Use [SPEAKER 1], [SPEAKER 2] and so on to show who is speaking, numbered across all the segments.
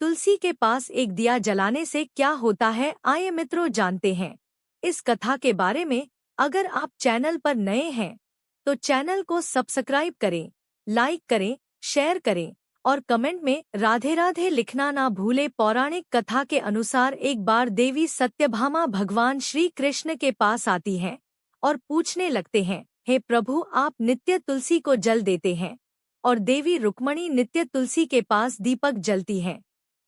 [SPEAKER 1] तुलसी के पास एक दिया जलाने से क्या होता है, आइए मित्रों जानते हैं इस कथा के बारे में। अगर आप चैनल पर नए हैं तो चैनल को सब्सक्राइब करें, लाइक करें, शेयर करें और कमेंट में राधे राधे लिखना ना भूले। पौराणिक कथा के अनुसार एक बार देवी सत्यभामा भगवान श्री कृष्ण के पास आती हैं और पूछने लगते हैं, हे प्रभु, आप नित्य तुलसी को जल देते हैं और देवी रुक्मणी नित्य तुलसी के पास दीपक जलती हैं।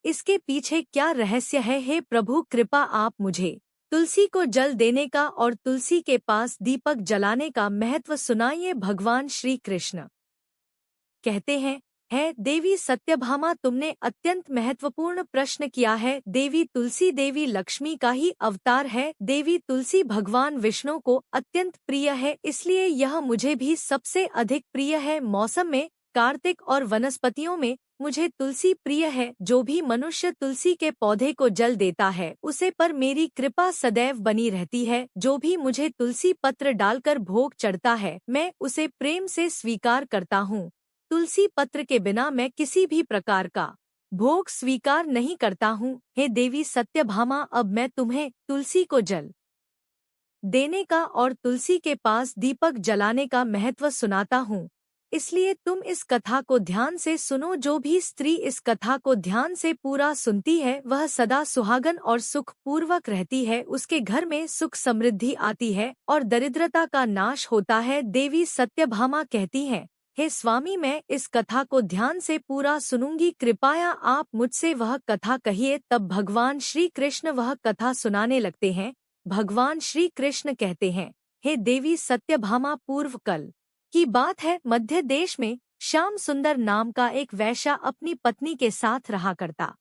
[SPEAKER 1] इसके पीछे क्या रहस्य है? हे प्रभु, कृपा आप मुझे तुलसी को जल देने का और तुलसी के पास दीपक जलाने का महत्व सुनाइए। भगवान श्री कृष्ण कहते हैं, है देवी सत्यभामा, तुमने अत्यंत महत्वपूर्ण प्रश्न किया है। देवी तुलसी देवी लक्ष्मी का ही अवतार है। देवी तुलसी भगवान विष्णु को अत्यंत प्रिय है, इसलिए यह मुझे भी सबसे अधिक प्रिय है। मौसम में, कार्तिक और वनस्पतियों में मुझे तुलसी प्रिय है। जो भी मनुष्य तुलसी के पौधे को जल देता है उसे पर मेरी कृपा सदैव बनी रहती है। जो भी मुझे तुलसी पत्र डालकर भोग चढ़ता है मैं उसे प्रेम से स्वीकार करता हूँ। तुलसी पत्र के बिना मैं किसी भी प्रकार का भोग स्वीकार नहीं करता हूँ। हे देवी सत्यभामा, अब मैं तुम्हें तुलसी को जल देने का और तुलसी के पास दीपक जलाने का महत्व सुनाता हूँ, इसलिए तुम इस कथा को ध्यान से सुनो। जो भी स्त्री इस कथा को ध्यान से पूरा सुनती है वह सदा सुहागन और सुख पूर्वक रहती है। उसके घर में सुख समृद्धि आती है और दरिद्रता का नाश होता है। देवी सत्यभामा कहती हैं, हे स्वामी, मैं इस कथा को ध्यान से पूरा सुनूंगी, कृपया आप मुझसे वह कथा कहिए। तब भगवान श्री कृष्ण वह कथा सुनाने लगते हैं। भगवान श्री कृष्ण कहते हैं, हे देवी सत्यभामा, पूर्व कल की बात है। मध्य देश में श्याम सुंदर नाम का एक वैश्य अपनी पत्नी के साथ रहा करता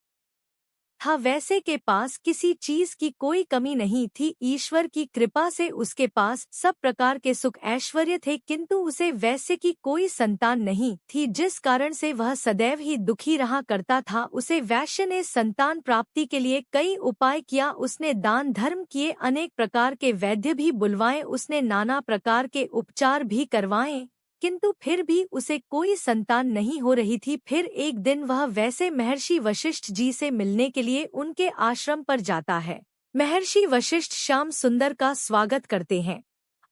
[SPEAKER 1] था। वैसे के पास किसी चीज की कोई कमी नहीं थी। ईश्वर की कृपा से उसके पास सब प्रकार के सुख ऐश्वर्य थे, किंतु उसे वैसे की कोई संतान नहीं थी, जिस कारण से वह सदैव ही दुखी रहा करता था। उसे वैश्य ने संतान प्राप्ति के लिए कई उपाय किया। उसने दान धर्म किए, अनेक प्रकार के वैद्य भी बुलवाए, उसने नाना प्रकार के उपचार भी करवाए, किंतु फिर भी उसे कोई संतान नहीं हो रही थी। फिर एक दिन वह वैसे महर्षि वशिष्ठ जी से मिलने के लिए उनके आश्रम पर जाता है। महर्षि वशिष्ठ श्याम सुंदर का स्वागत करते हैं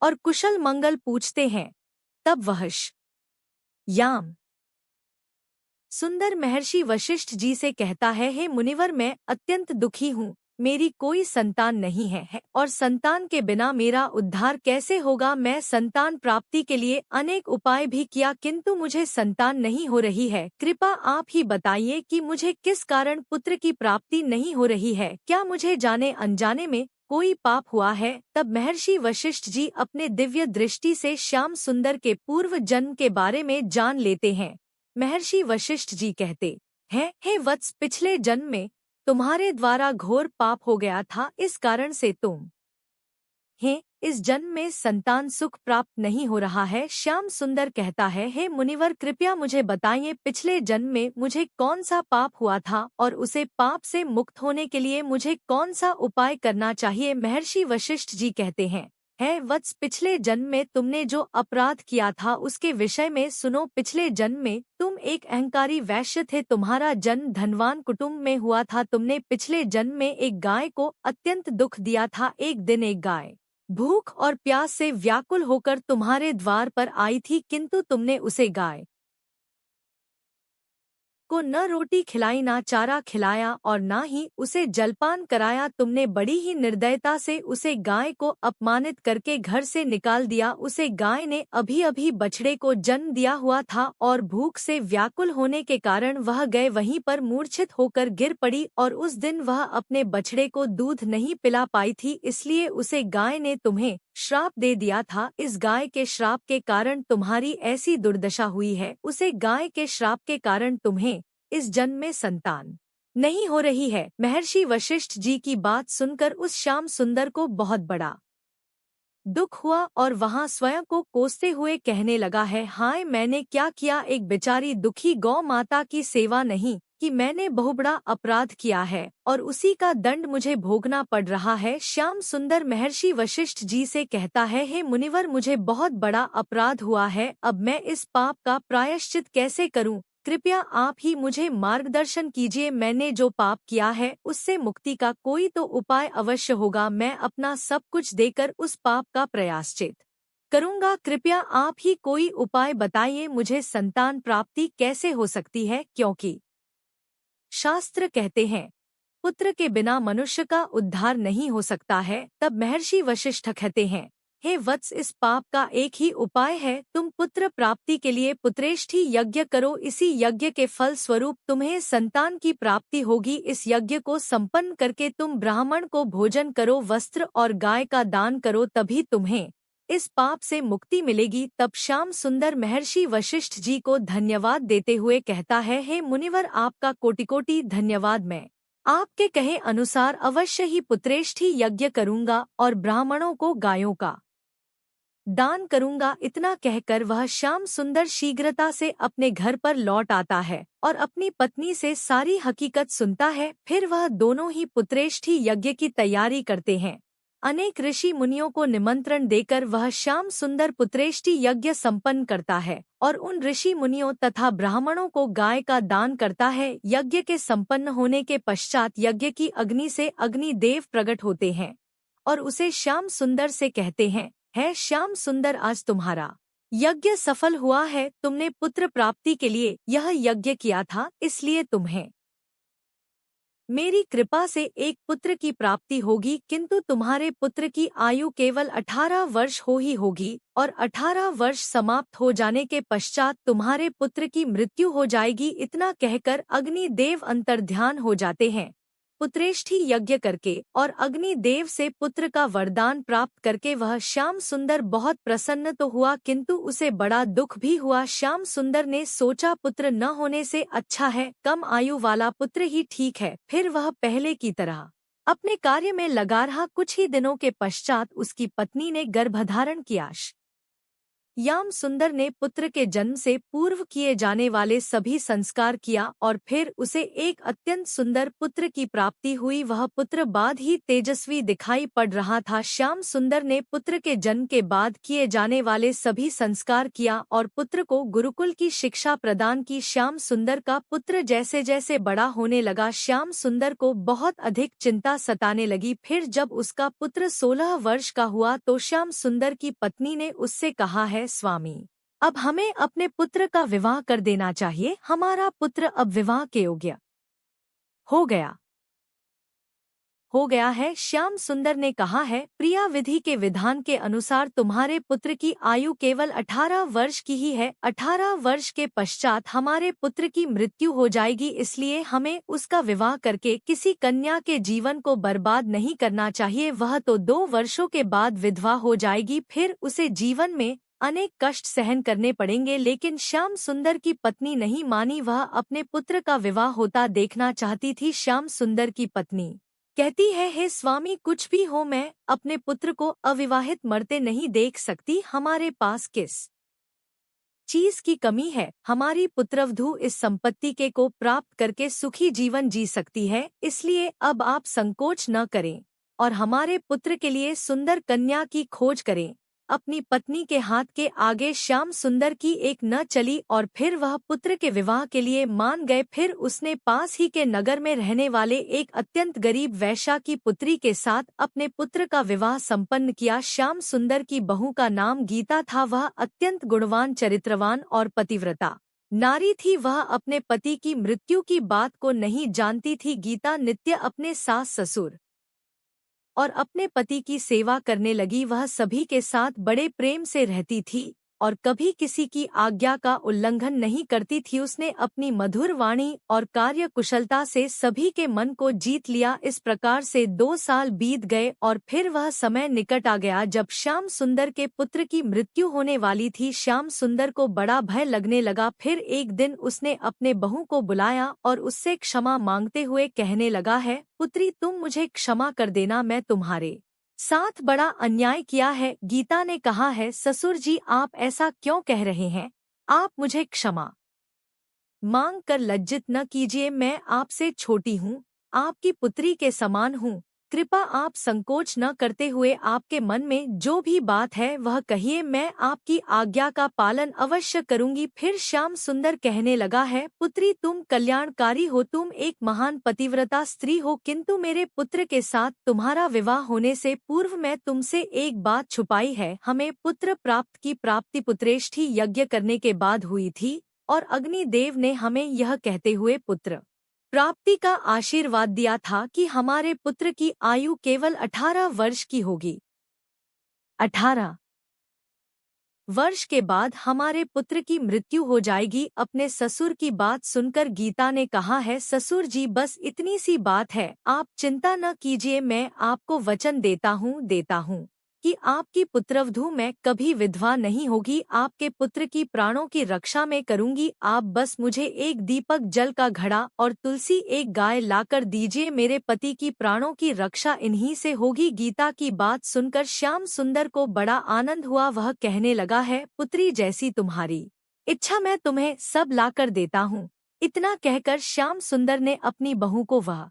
[SPEAKER 1] और कुशल मंगल पूछते हैं। तब वह श्याम सुंदर महर्षि वशिष्ठ जी से कहता है, हे मुनिवर, मैं अत्यंत दुखी हूँ, मेरी कोई संतान नहीं है और संतान के बिना मेरा उद्धार कैसे होगा। मैं संतान प्राप्ति के लिए अनेक उपाय भी किया, किंतु मुझे संतान नहीं हो रही है। कृपा आप ही बताइए कि मुझे किस कारण पुत्र की प्राप्ति नहीं हो रही है। क्या मुझे जाने अनजाने में कोई पाप हुआ है? तब महर्षि वशिष्ठ जी अपने दिव्य दृष्टि से श्याम सुंदर के पूर्व जन्म के बारे में जान लेते हैं। महर्षि वशिष्ठ जी कहते हैं, हे वत्स, पिछले जन्म में तुम्हारे द्वारा घोर पाप हो गया था, इस कारण से तुम इस जन्म में संतान सुख प्राप्त नहीं हो रहा है। श्याम सुंदर कहता है, हे मुनिवर, कृपया मुझे बताइए पिछले जन्म में मुझे कौन सा पाप हुआ था और उसे पाप से मुक्त होने के लिए मुझे कौन सा उपाय करना चाहिए। महर्षि वशिष्ठ जी कहते हैं, है वत्स, पिछले जन्म में तुमने जो अपराध किया था उसके विषय में सुनो। पिछले जन्म में तुम एक अहंकारी वैश्य थे, तुम्हारा जन्म धनवान कुटुंब में हुआ था। तुमने पिछले जन्म में एक गाय को अत्यंत दुख दिया था। एक दिन एक गाय भूख और प्यास से व्याकुल होकर तुम्हारे द्वार पर आई थी, किंतु तुमने उसे गाय को न रोटी खिलाई, ना चारा खिलाया और ना ही उसे जलपान कराया। तुमने बड़ी ही निर्दयता से उसे गाय को अपमानित करके घर से निकाल दिया। उसे गाय ने अभी अभी बछड़े को जन्म दिया हुआ था और भूख से व्याकुल होने के कारण वह गाय वहीं पर मूर्छित होकर गिर पड़ी और उस दिन वह अपने बछड़े को दूध नहीं पिला पाई थी, इसलिए उसे गाय ने तुम्हें श्राप दे दिया था। इस गाय के श्राप के कारण तुम्हारी ऐसी दुर्दशा हुई है। उसे गाय के श्राप के कारण तुम्हें इस जन्म में संतान नहीं हो रही है। महर्षि वशिष्ठ जी की बात सुनकर उस श्याम सुंदर को बहुत बड़ा दुख हुआ और वहां स्वयं को कोसते हुए कहने लगा है, हाय, मैंने क्या किया। एक बेचारी दुखी गौ माता की सेवा नहीं कि मैंने बहुबड़ा अपराध किया है और उसी का दंड मुझे भोगना पड़ रहा है। श्याम सुंदर महर्षि वशिष्ठ जी से कहता है, हे मुनिवर, मुझे बहुत बड़ा अपराध हुआ है, अब मैं इस पाप का प्रायश्चित कैसे करूं? कृपया आप ही मुझे मार्गदर्शन कीजिए। मैंने जो पाप किया है उससे मुक्ति का कोई तो उपाय अवश्य होगा। मैं अपना सब कुछ देकर उस पाप का प्रायश्चित करूंगा। कृपया आप ही कोई उपाय बताइए। मुझे संतान प्राप्ति कैसे हो सकती है, क्योंकि शास्त्र कहते हैं पुत्र के बिना मनुष्य का उद्धार नहीं हो सकता है। तब महर्षि वशिष्ठ कहते हैं, हे वत्स, इस पाप का एक ही उपाय है। तुम पुत्र प्राप्ति के लिए पुत्रेष्ठी यज्ञ करो। इसी यज्ञ के फल स्वरूप तुम्हें संतान की प्राप्ति होगी। इस यज्ञ को संपन्न करके तुम ब्राह्मण को भोजन करो, वस्त्र और गाय का दान करो, तभी तुम्हें इस पाप से मुक्ति मिलेगी। तब श्याम सुंदर महर्षि वशिष्ठ जी को धन्यवाद देते हुए कहता है, हे मुनिवर, आपका कोटि कोटि धन्यवाद। मैं आपके कहे अनुसार अवश्य ही पुत्रेष्ठी यज्ञ करूंगा और ब्राह्मणों को गायों का दान करूंगा। इतना कहकर वह श्याम सुंदर शीघ्रता से अपने घर पर लौट आता है और अपनी पत्नी से सारी हकीकत सुनता है। फिर वह दोनों ही पुत्रेष्ठी यज्ञ की तैयारी करते हैं। अनेक ऋषि मुनियों को निमंत्रण देकर वह श्याम सुंदर पुत्रेष्ठी यज्ञ संपन्न करता है और उन ऋषि मुनियों तथा ब्राह्मणों को गाय का दान करता है। यज्ञ के संपन्न होने के पश्चात यज्ञ की अग्नि से अग्नि देव प्रकट होते हैं और उसे श्याम सुंदर से कहते हैं, है श्याम सुंदर, आज तुम्हारा यज्ञ सफल हुआ है। तुमने पुत्र प्राप्ति के लिए यह यज्ञ किया था, इसलिए तुम्हें मेरी कृपा से एक पुत्र की प्राप्ति होगी। किंतु तुम्हारे पुत्र की आयु केवल 18 वर्ष हो ही होगी और 18 वर्ष समाप्त हो जाने के पश्चात तुम्हारे पुत्र की मृत्यु हो जाएगी। इतना कहकर अग्नि देव अंतर्ध्यान हो जाते हैं। पुत्रेष्ठी यज्ञ करके और अग्नि देव से पुत्र का वरदान प्राप्त करके वह श्याम सुंदर बहुत प्रसन्न तो हुआ, किंतु उसे बड़ा दुख भी हुआ। श्याम सुंदर ने सोचा, पुत्र न होने से अच्छा है कम आयु वाला पुत्र ही ठीक है। फिर वह पहले की तरह अपने कार्य में लगा रहा। कुछ ही दिनों के पश्चात उसकी पत्नी ने गर्भधारण किया। श्याम सुंदर ने पुत्र के जन्म से पूर्व किए जाने वाले सभी संस्कार किया और फिर उसे एक अत्यंत सुंदर पुत्र की प्राप्ति हुई। वह पुत्र बाद ही तेजस्वी दिखाई पड़ रहा था। श्याम सुंदर ने पुत्र के जन्म के बाद किए जाने वाले सभी संस्कार किया और पुत्र को गुरुकुल की शिक्षा प्रदान की। श्याम सुंदर का पुत्र जैसे जैसे बड़ा होने लगा, श्याम सुंदर को बहुत अधिक चिंता सताने लगी। फिर जब उसका पुत्र 16 वर्ष का हुआ तो श्याम सुंदर की पत्नी ने उससे कहा है, स्वामी, अब हमें अपने पुत्र का विवाह कर देना चाहिए। हमारा पुत्र अब विवाह के योग्य हो गया है। श्याम सुंदर ने कहा है, प्रिया, विधि के विधान के अनुसार तुम्हारे पुत्र की आयु केवल 18 वर्ष की ही है। 18 वर्ष के पश्चात हमारे पुत्र की मृत्यु हो जाएगी, इसलिए हमें उसका विवाह करके किसी कन्या के जीवन को बर्बाद नहीं करना चाहिए। वह तो 2 वर्षों के बाद विधवा हो जाएगी, फिर उसे जीवन में अनेक कष्ट सहन करने पड़ेंगे। लेकिन श्याम सुंदर की पत्नी नहीं मानी, वह अपने पुत्र का विवाह होता देखना चाहती थी। श्याम सुंदर की पत्नी कहती है, हे स्वामी, कुछ भी हो, मैं अपने पुत्र को अविवाहित मरते नहीं देख सकती। हमारे पास किस चीज की कमी है? हमारी पुत्रवधू इस संपत्ति के को प्राप्त करके सुखी जीवन जी सकती है, इसलिए अब आप संकोच न करें और हमारे पुत्र के लिए सुंदर कन्या की खोज करें। अपनी पत्नी के हाथ के आगे श्याम सुंदर की एक न चली और फिर वह पुत्र के विवाह के लिए मान गए। फिर उसने पास ही के नगर में रहने वाले एक अत्यंत गरीब वैश्या की पुत्री के साथ अपने पुत्र का विवाह संपन्न किया। श्याम सुंदर की बहू का नाम गीता था। वह अत्यंत गुणवान, चरित्रवान और पतिव्रता नारी थी। वह अपने पति की मृत्यु की बात को नहीं जानती थी। गीता नित्य अपने सास ससुर और अपने पति की सेवा करने लगी। वह सभी के साथ बड़े प्रेम से रहती थी और कभी किसी की आज्ञा का उल्लंघन नहीं करती थी। उसने अपनी मधुर वाणी और कार्य कुशलता से सभी के मन को जीत लिया। इस प्रकार से 2 साल बीत गए और फिर वह समय निकट आ गया जब श्याम सुंदर के पुत्र की मृत्यु होने वाली थी। श्याम सुंदर को बड़ा भय लगने लगा। फिर एक दिन उसने अपने बहू को बुलाया और उससे क्षमा मांगते हुए कहने लगा है, पुत्री, तुम मुझे क्षमा कर देना, मैं तुम्हारे साथ बड़ा अन्याय किया है। गीता ने कहा है, ससुर जी, आप ऐसा क्यों कह रहे हैं? आप मुझे क्षमा मांग कर लज्जित न कीजिए। मैं आपसे छोटी हूँ, आपकी पुत्री के समान हूँ। कृपा आप संकोच न करते हुए आपके मन में जो भी बात है वह कहिए, मैं आपकी आज्ञा का पालन अवश्य करूंगी। फिर श्याम सुंदर कहने लगा है, पुत्री तुम कल्याणकारी हो, तुम एक महान पतिव्रता स्त्री हो, किंतु मेरे पुत्र के साथ तुम्हारा विवाह होने से पूर्व मैं तुमसे एक बात छुपाई है। हमें पुत्र प्राप्त की प्राप्ति पुत्रेष्ठी यज्ञ करने के बाद हुई थी और अग्निदेव ने हमें यह कहते हुए पुत्र प्राप्ति का आशीर्वाद दिया था कि हमारे पुत्र की आयु केवल 18 वर्ष की होगी। 18 वर्ष के बाद हमारे पुत्र की मृत्यु हो जाएगी। अपने ससुर की बात सुनकर गीता ने कहा है, ससुर जी बस इतनी सी बात है, आप चिंता न कीजिए, मैं आपको वचन देता हूँ कि आपकी पुत्रवधू मैं कभी विधवा नहीं होगी, आपके पुत्र की प्राणों की रक्षा में करूंगी। आप बस मुझे एक दीपक जल का घड़ा और तुलसी एक गाय लाकर दीजिए, मेरे पति की प्राणों की रक्षा इन्हीं से होगी। गीता की बात सुनकर श्याम सुंदर को बड़ा आनंद हुआ। वह कहने लगा है, पुत्री जैसी तुम्हारी इच्छा मैं तुम्हें सब लाकर देता हूँ। इतना कहकर श्याम सुंदर ने अपनी बहू को वह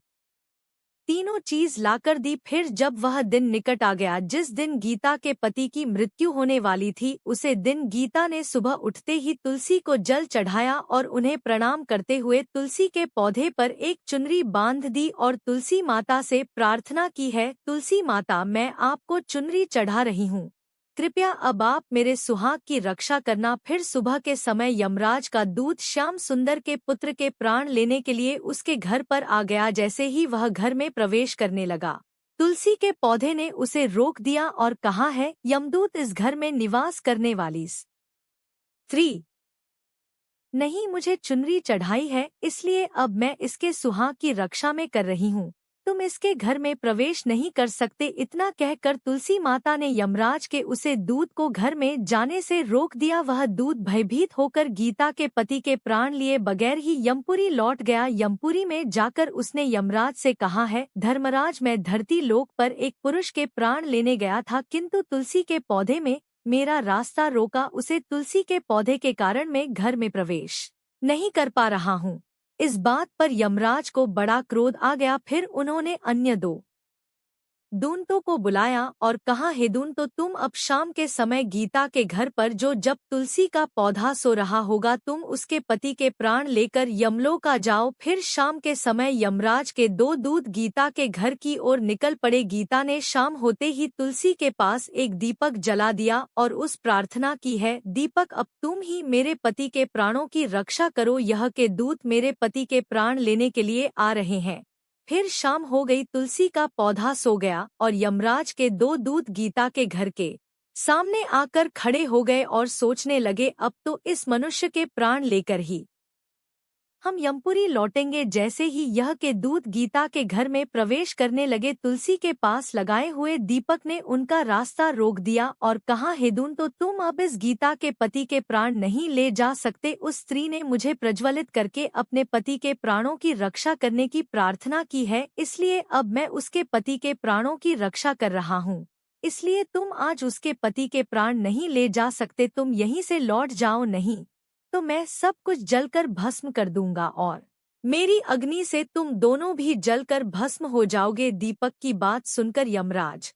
[SPEAKER 1] तीनों चीज लाकर दी। फिर जब वह दिन निकट आ गया जिस दिन गीता के पति की मृत्यु होने वाली थी, उसे दिन गीता ने सुबह उठते ही तुलसी को जल चढ़ाया और उन्हें प्रणाम करते हुए तुलसी के पौधे पर एक चुनरी बांध दी और तुलसी माता से प्रार्थना की है, तुलसी माता मैं आपको चुनरी चढ़ा रही हूँ, कृपया अब आप मेरे सुहाग की रक्षा करना। फिर सुबह के समय यमराज का दूत श्याम सुंदर के पुत्र के प्राण लेने के लिए उसके घर पर आ गया। जैसे ही वह घर में प्रवेश करने लगा, तुलसी के पौधे ने उसे रोक दिया और कहा है, यमदूत इस घर में निवास करने वाली स्त्री नहीं मुझे चुनरी चढ़ाई है, इसलिए अब मैं इसके सुहाग की रक्षा में कर रही हूँ, तुम इसके घर में प्रवेश नहीं कर सकते। इतना कहकर तुलसी माता ने यमराज के उसे दूत को घर में जाने से रोक दिया। वह दूत भयभीत होकर गीता के पति के प्राण लिए बगैर ही यमपुरी लौट गया। यमपुरी में जाकर उसने यमराज से कहा है, धर्मराज मैं धरती लोक पर एक पुरुष के प्राण लेने गया था, किंतु तुलसी के पौधे में मेरा रास्ता रोका, उसे तुलसी के पौधे के कारण मैं घर में प्रवेश नहीं कर पा रहा हूँ। इस बात पर यमराज को बड़ा क्रोध आ गया। फिर उन्होंने अन्य दो दूतों को बुलाया और कहा, हे दूतो तुम अब शाम के समय गीता के घर पर जो जब तुलसी का पौधा सो रहा होगा, तुम उसके पति के प्राण लेकर यमलोक आ जाओ। फिर शाम के समय यमराज के दो दूत गीता के घर की ओर निकल पड़े। गीता ने शाम होते ही तुलसी के पास एक दीपक जला दिया और उस प्रार्थना की है, दीपक अब तुम ही मेरे पति के प्राणों की रक्षा करो, यह के दूत मेरे पति के प्राण लेने के लिए आ रहे हैं। फिर शाम हो गई, तुलसी का पौधा सो गया और यमराज के दो दूत गीता के घर के सामने आकर खड़े हो गए और सोचने लगे, अब तो इस मनुष्य के प्राण लेकर ही हम यमपुरी लौटेंगे। जैसे ही यह के दूत गीता के घर में प्रवेश करने लगे, तुलसी के पास लगाए हुए दीपक ने उनका रास्ता रोक दिया और कहा, हे दूतो तुम अब इस गीता के पति के प्राण नहीं ले जा सकते। उस स्त्री ने मुझे प्रज्वलित करके अपने पति के प्राणों की रक्षा करने की प्रार्थना की है, इसलिए अब मैं उसके पति के प्राणों की रक्षा कर रहा हूँ, इसलिए तुम आज उसके पति के प्राण नहीं ले जा सकते, तुम यहीं से लौट जाओ, नहीं तो मैं सब कुछ जलकर भस्म कर दूंगा और मेरी अग्नि से तुम दोनों भी जलकर भस्म हो जाओगे। दीपक की बात सुनकर यमराज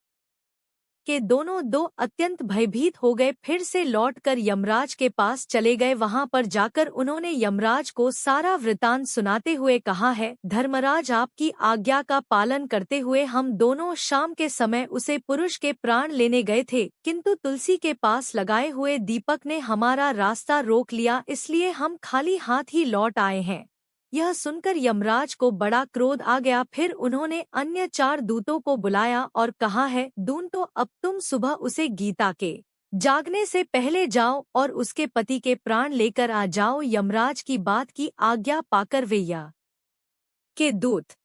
[SPEAKER 1] के दोनों दो अत्यंत भयभीत हो गए। फिर से लौटकर यमराज के पास चले गए। वहां पर जाकर उन्होंने यमराज को सारा वृतांत सुनाते हुए कहा है, धर्मराज आपकी आज्ञा का पालन करते हुए हम दोनों शाम के समय उसे पुरुष के प्राण लेने गए थे, किंतु तुलसी के पास लगाए हुए दीपक ने हमारा रास्ता रोक लिया, इसलिए हम खाली हाथ ही लौट आए हैं। यह सुनकर यमराज को बड़ा क्रोध आ गया। फिर उन्होंने अन्य 4 दूतों को बुलाया और कहा है, दूतो अब तुम सुबह उसे गीता के जागने से पहले जाओ और उसके पति के प्राण लेकर आ जाओ। यमराज की बात की आज्ञा पाकर वे के दूत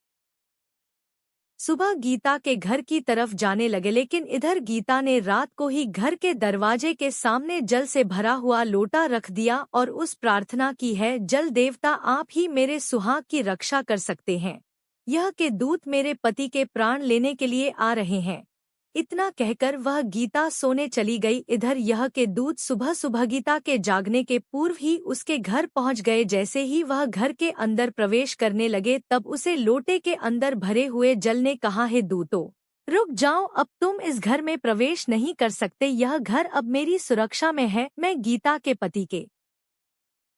[SPEAKER 1] सुबह गीता के घर की तरफ जाने लगे, लेकिन इधर गीता ने रात को ही घर के दरवाजे के सामने जल से भरा हुआ लोटा रख दिया और उस प्रार्थना की है, जल देवता आप ही मेरे सुहाग की रक्षा कर सकते हैं, यह के दूत मेरे पति के प्राण लेने के लिए आ रहे हैं, इतना कहकर वह गीता सोने चली गई। इधर यह के दूत सुबह सुबह गीता के जागने के पूर्व ही उसके घर पहुंच गए। जैसे ही वह घर के अंदर प्रवेश करने लगे तब उसे लोटे के अंदर भरे हुए जल ने कहा, हे दूतों, रुक जाओ, अब तुम इस घर में प्रवेश नहीं कर सकते। यह घर अब मेरी सुरक्षा में है। मैं गीता के पति के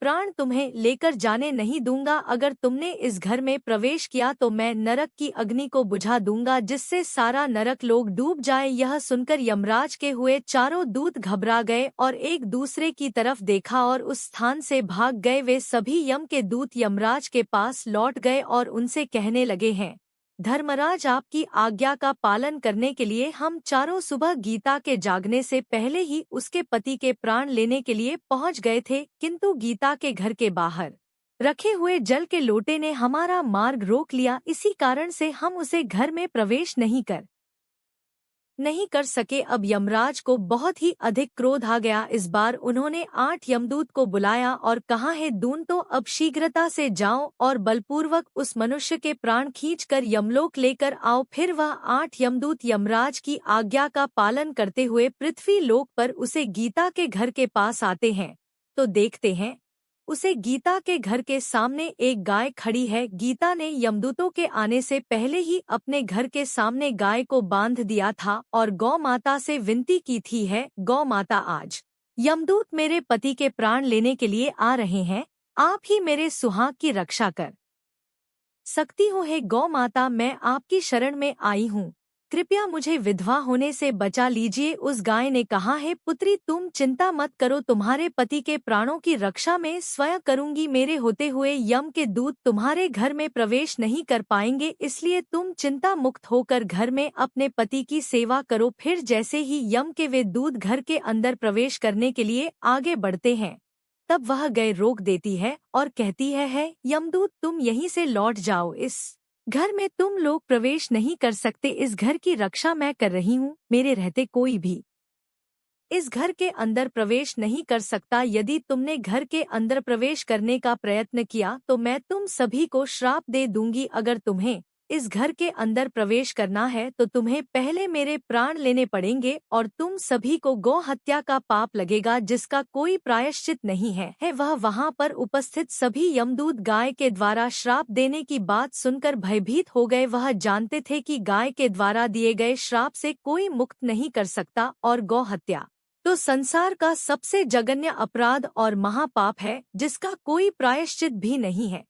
[SPEAKER 1] प्राण तुम्हें लेकर जाने नहीं दूंगा। अगर तुमने इस घर में प्रवेश किया तो मैं नरक की अग्नि को बुझा दूंगा, जिससे सारा नरक लोग डूब जाए। यह सुनकर यमराज के हुए चारों दूत घबरा गए और एक दूसरे की तरफ देखा और उस स्थान से भाग गए। वे सभी यम के दूत यमराज के पास लौट गए और उनसे कहने लगे हैं, धर्मराज, आपकी आज्ञा का पालन करने के लिए हम चारों सुबह गीता के जागने से पहले ही उसके पति के प्राण लेने के लिए पहुंच गए थे, किंतु गीता के घर के बाहर रखे हुए जल के लोटे ने हमारा मार्ग रोक लिया। इसी कारण से हम उसे घर में प्रवेश नहीं कर सके। अब यमराज को बहुत ही अधिक क्रोध आ गया। इस बार उन्होंने 8 यमदूत को बुलाया और कहा, है दून, तो अब शीघ्रता से जाओ और बलपूर्वक उस मनुष्य के प्राण खींचकर यमलोक लेकर आओ। फिर वह 8 यमदूत यमराज की आज्ञा का पालन करते हुए पृथ्वी लोक पर उसे गीता के घर के पास आते हैं तो देखते हैं उसे गीता के घर के सामने एक गाय खड़ी है। गीता ने यमदूतों के आने से पहले ही अपने घर के सामने गाय को बांध दिया था और गौ माता से विनती की थी, है गौ माता, आज यमदूत मेरे पति के प्राण लेने के लिए आ रहे हैं, आप ही मेरे सुहाग की रक्षा कर सकती हो। हे गौ माता, मैं आपकी शरण में आई हूँ, कृपया मुझे विधवा होने से बचा लीजिए। उस गाय ने कहा, है पुत्री, तुम चिंता मत करो, तुम्हारे पति के प्राणों की रक्षा मैं स्वयं करूंगी। मेरे होते हुए यम के दूत तुम्हारे घर में प्रवेश नहीं कर पाएंगे, इसलिए तुम चिंता मुक्त होकर घर में अपने पति की सेवा करो। फिर जैसे ही यम के वे दूत घर के अंदर प्रवेश करने के लिए आगे बढ़ते हैं तब वह गाय रोक देती है और कहती है यमदूत, तुम यहीं से लौट जाओ, इस घर में तुम लोग प्रवेश नहीं कर सकते। इस घर की रक्षा मैं कर रही हूँ, मेरे रहते कोई भी इस घर के अंदर प्रवेश नहीं कर सकता। यदि तुमने घर के अंदर प्रवेश करने का प्रयत्न किया तो मैं तुम सभी को श्राप दे दूंगी। अगर तुम्हें इस घर के अंदर प्रवेश करना है तो तुम्हें पहले मेरे प्राण लेने पड़ेंगे और तुम सभी को गौ हत्या का पाप लगेगा, जिसका कोई प्रायश्चित नहीं है। वह वहां पर उपस्थित सभी यमदूत गाय के द्वारा श्राप देने की बात सुनकर भयभीत हो गए। वह जानते थे कि गाय के द्वारा दिए गए श्राप से कोई मुक्त नहीं कर सकता और गौ हत्या तो संसार का सबसे जघन्य अपराध और महापाप है, जिसका कोई प्रायश्चित भी नहीं है।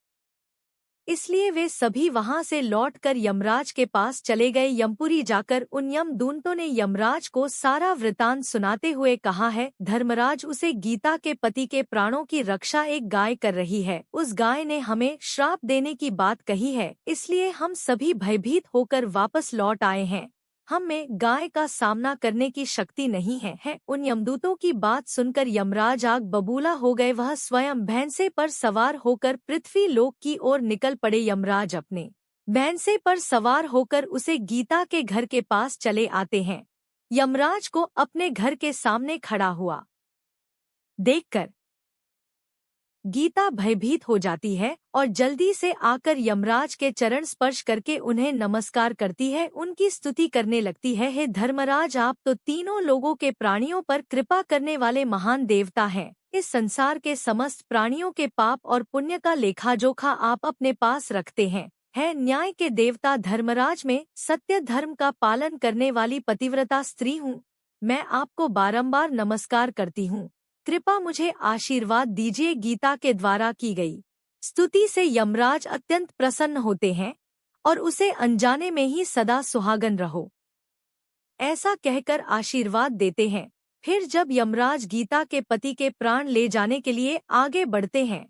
[SPEAKER 1] इसलिए वे सभी वहां से लौटकर यमराज के पास चले गए। यमपुरी जाकर उन यमदूतों ने यमराज को सारा वृतांत सुनाते हुए कहा, है धर्मराज, उसे गीता के पति के प्राणों की रक्षा एक गाय कर रही है। उस गाय ने हमें श्राप देने की बात कही है, इसलिए हम सभी भयभीत होकर वापस लौट आए हैं। हम में गाय का सामना करने की शक्ति नहीं है। उन यमदूतों की बात सुनकर यमराज आग बबूला हो गए। वह स्वयं भैंसे पर सवार होकर पृथ्वी लोक की ओर निकल पड़े। यमराज अपने भैंसे पर सवार होकर उसे गीता के घर के पास चले आते हैं। यमराज को अपने घर के सामने खड़ा हुआ देखकर गीता भयभीत हो जाती है और जल्दी से आकर यमराज के चरण स्पर्श करके उन्हें नमस्कार करती है, उनकी स्तुति करने लगती है। हे धर्मराज, आप तो तीनों लोगों के प्राणियों पर कृपा करने वाले महान देवता हैं। इस संसार के समस्त प्राणियों के पाप और पुण्य का लेखा जोखा आप अपने पास रखते हैं। है न्याय के देवता धर्मराज, में सत्य धर्म का पालन करने वाली पतिव्रता स्त्री हूँ। मैं आपको बारंबार नमस्कार करती हूँ, कृपा मुझे आशीर्वाद दीजिए। गीता के द्वारा की गई स्तुति से यमराज अत्यंत प्रसन्न होते हैं और उसे अनजाने में ही सदा सुहागन रहो ऐसा कहकर आशीर्वाद देते हैं। फिर जब यमराज गीता के पति के प्राण ले जाने के लिए आगे बढ़ते हैं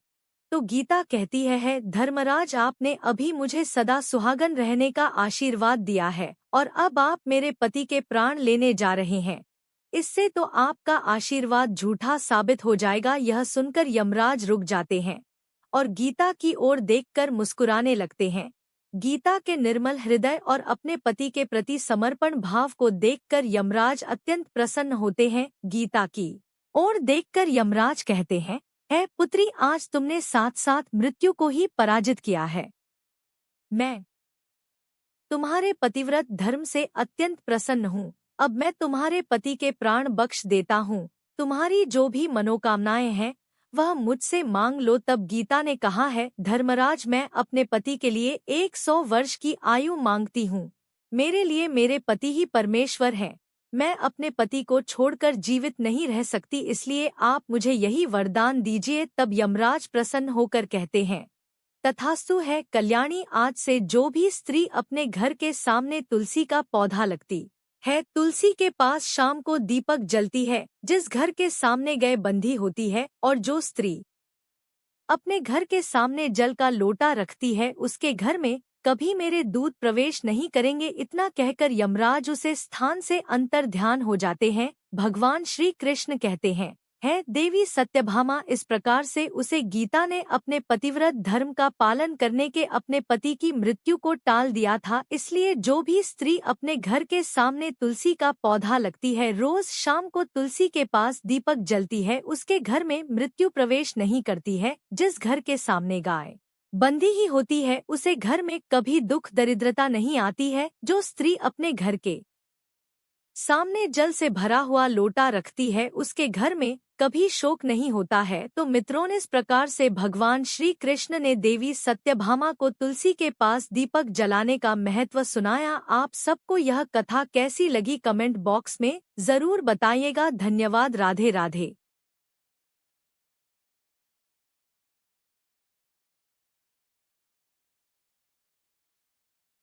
[SPEAKER 1] तो गीता कहती है धर्मराज, आपने अभी मुझे सदा सुहागन रहने का आशीर्वाद दिया है और अब आप मेरे पति के प्राण लेने जा रहे हैं, इससे तो आपका आशीर्वाद झूठा साबित हो जाएगा। यह सुनकर यमराज रुक जाते हैं और गीता की ओर देखकर मुस्कुराने लगते हैं। गीता के निर्मल हृदय और अपने पति के प्रति समर्पण भाव को देखकर यमराज अत्यंत प्रसन्न होते हैं। गीता की ओर देखकर यमराज कहते हैं, है पुत्री, आज तुमने साथ साथ मृत्यु को ही पराजित किया है। मैं तुम्हारे पतिव्रत धर्म से अत्यंत प्रसन्न हूँ। अब मैं तुम्हारे पति के प्राण बख्श देता हूँ। तुम्हारी जो भी मनोकामनाएं हैं वह मुझसे मांग लो। तब गीता ने कहा है, धर्मराज, मैं अपने पति के लिए 100 वर्ष की आयु मांगती हूँ। मेरे लिए मेरे पति ही परमेश्वर हैं। मैं अपने पति को छोड़कर जीवित नहीं रह सकती, इसलिए आप मुझे यही वरदान दीजिए। तब यमराज प्रसन्न होकर कहते हैं, तथास्तु है कल्याणी। आज से जो भी स्त्री अपने घर के सामने तुलसी का पौधा लगती है, तुलसी के पास शाम को दीपक जलती है, जिस घर के सामने गए बंधी होती है, और जो स्त्री अपने घर के सामने जल का लोटा रखती है, उसके घर में कभी मेरे दूत प्रवेश नहीं करेंगे। इतना कहकर यमराज उसे स्थान से अंतर ध्यान हो जाते हैं। भगवान श्री कृष्ण कहते हैं, है देवी सत्यभामा, इस प्रकार से उसे गीता ने अपने पतिव्रत धर्म का पालन करने के अपने पति की मृत्यु को टाल दिया था। इसलिए जो भी स्त्री अपने घर के सामने तुलसी का पौधा लगती है, रोज शाम को तुलसी के पास दीपक जलती है, उसके घर में मृत्यु प्रवेश नहीं करती है। जिस घर के सामने गाय बंधी ही होती है, उसे घर में कभी दुख दरिद्रता नहीं आती है। जो स्त्री अपने घर के सामने जल से भरा हुआ लोटा रखती है, उसके घर में कभी शोक नहीं होता है। तो मित्रों, इस प्रकार से भगवान श्री कृष्ण ने देवी सत्यभामा को तुलसी के पास दीपक जलाने का महत्व सुनाया। आप सबको यह कथा कैसी लगी कमेंट बॉक्स में जरूर बताइएगा। धन्यवाद। राधे राधे।